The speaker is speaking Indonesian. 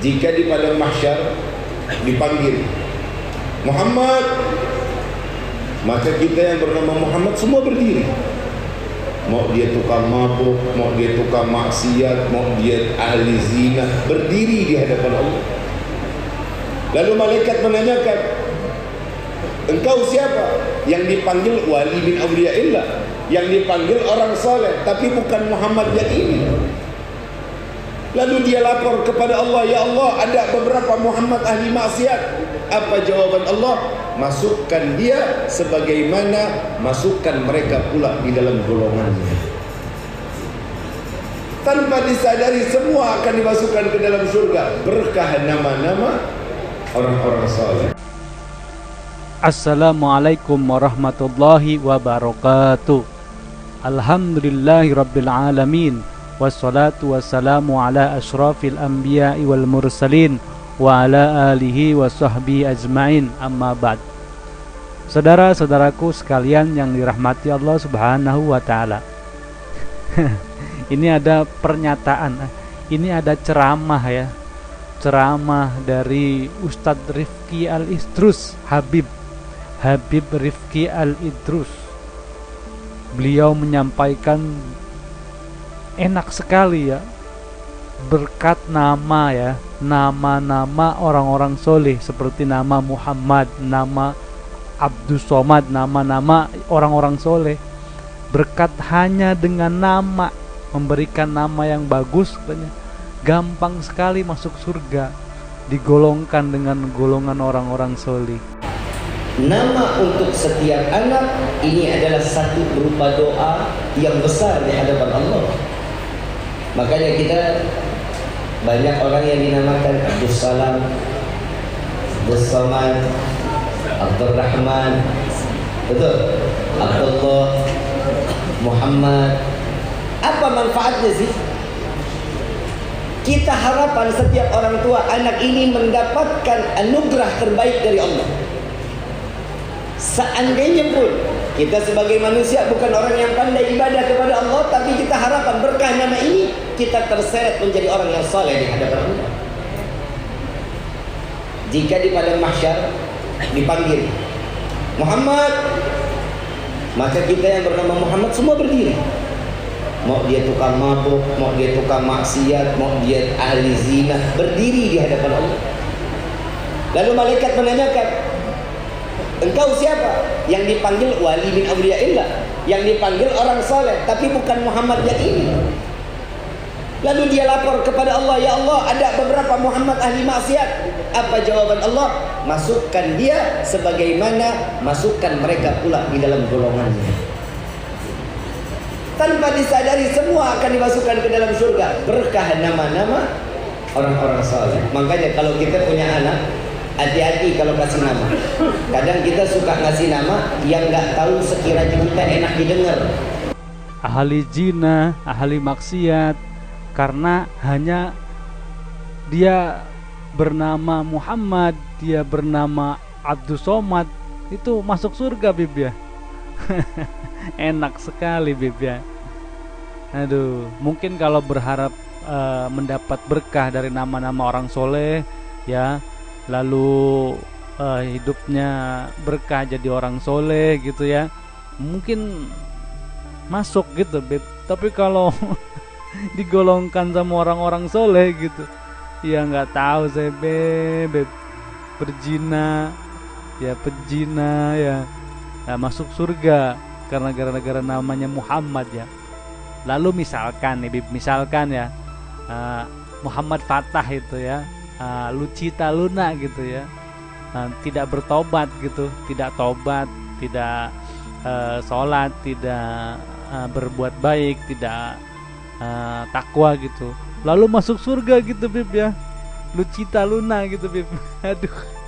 Jika di padang mahsyar dipanggil Muhammad, maka kita yang bernama Muhammad semua berdiri. Mau dia tukang mabuk, mau dia tukang maksiat, mau dia ahli zina, berdiri di hadapan Allah. Lalu malaikat menanyakan, engkau siapa? Yang dipanggil wali bin awliyaillah, yang dipanggil orang saleh, tapi bukan Muhammad yang ini. Lalu dia lapor kepada Allah, ya Allah, ada beberapa Muhammad ahli maksiat. Apa jawaban Allah? Masukkan dia sebagaimana masukkan mereka pula di dalam golongannya. Tanpa disadari semua akan dimasukkan ke dalam surga berkah nama-nama orang-orang saleh. Assalamualaikum warahmatullahi wabarakatuh. Alhamdulillahirabbil alamin. Wassalatu wassalamu ala asyrafil anbiya'i wal mursalin wa ala alihi wa sahbihi ajma'in, amma ba'd. Saudara-saudaraku sekalian yang dirahmati Allah Subhanahu wa taala. Ini ada pernyataan, ini ada ceramah ya. Ceramah dari Ustadz Rifki Al-Idrus, Habib Rifki Al-Idrus. Beliau menyampaikan enak sekali ya, berkat nama ya, nama-nama orang-orang soleh seperti nama Muhammad, nama Abdus Somad, nama-nama orang-orang soleh. Berkat hanya dengan nama, memberikan nama yang bagus, gampang sekali masuk surga, digolongkan dengan golongan orang-orang soleh. Nama untuk setiap anak ini adalah satu berupa doa yang besar di hadapan Allah. Makanya kita banyak orang yang dinamakan Abdus Salam, Abdus Somad, Abdul Rahman, betul? Abdullah, Muhammad. Apa manfaatnya sih? Kita harapan setiap orang tua anak ini mendapatkan anugerah terbaik dari Allah. Seandainya pun kita sebagai manusia bukan orang yang pandai ibadah kepada Allah, tapi kita harapan berkah nama ini kita terseret menjadi orang yang saleh di hadapan Allah. Jika di padang mahsyar dipanggil Muhammad, maka kita yang bernama Muhammad semua berdiri. Mau dia tukang mabuk, mau dia tukang maksiat, mau dia ahli zina, berdiri di hadapan Allah. Lalu malaikat menanyakan, engkau siapa? Yang dipanggil wali bin awliyaillah, yang dipanggil orang saleh, tapi bukan Muhammad yang ini. Lalu dia lapor kepada Allah, ya Allah, ada beberapa Muhammad ahli maksiat. Apa jawaban Allah? Masukkan dia sebagaimana masukkan mereka pula di dalam golongannya. Tanpa disadari semua akan dimasukkan ke dalam surga berkah nama-nama orang-orang saleh. Makanya kalau kita punya anak, hati-hati kalau kasih nama. Kadang kita suka ngasih nama yang nggak tahu sekiranya kita enak didengar. Ahli zina, ahli maksiat, karena hanya dia bernama Muhammad, dia bernama Abdus Somad, itu masuk surga Bib ya. Enak sekali Bib ya. Aduh, mungkin kalau berharap mendapat berkah dari nama-nama orang soleh ya, lalu hidupnya berkah jadi orang soleh gitu ya, mungkin masuk gitu Beb. Tapi kalau digolongkan sama orang-orang soleh gitu, ya nggak tahu saya Beb. Perzina ya, nah, masuk surga karena gara-gara namanya Muhammad ya. Lalu misalkan nih Beb, misalkan ya Muhammad Fatah itu ya, Lucita Luna gitu ya, tidak bertobat gitu, tidak tobat, tidak sholat, tidak berbuat baik, tidak takwa gitu, lalu masuk surga gitu Bib ya, Lucita Luna gitu Bib. Aduh.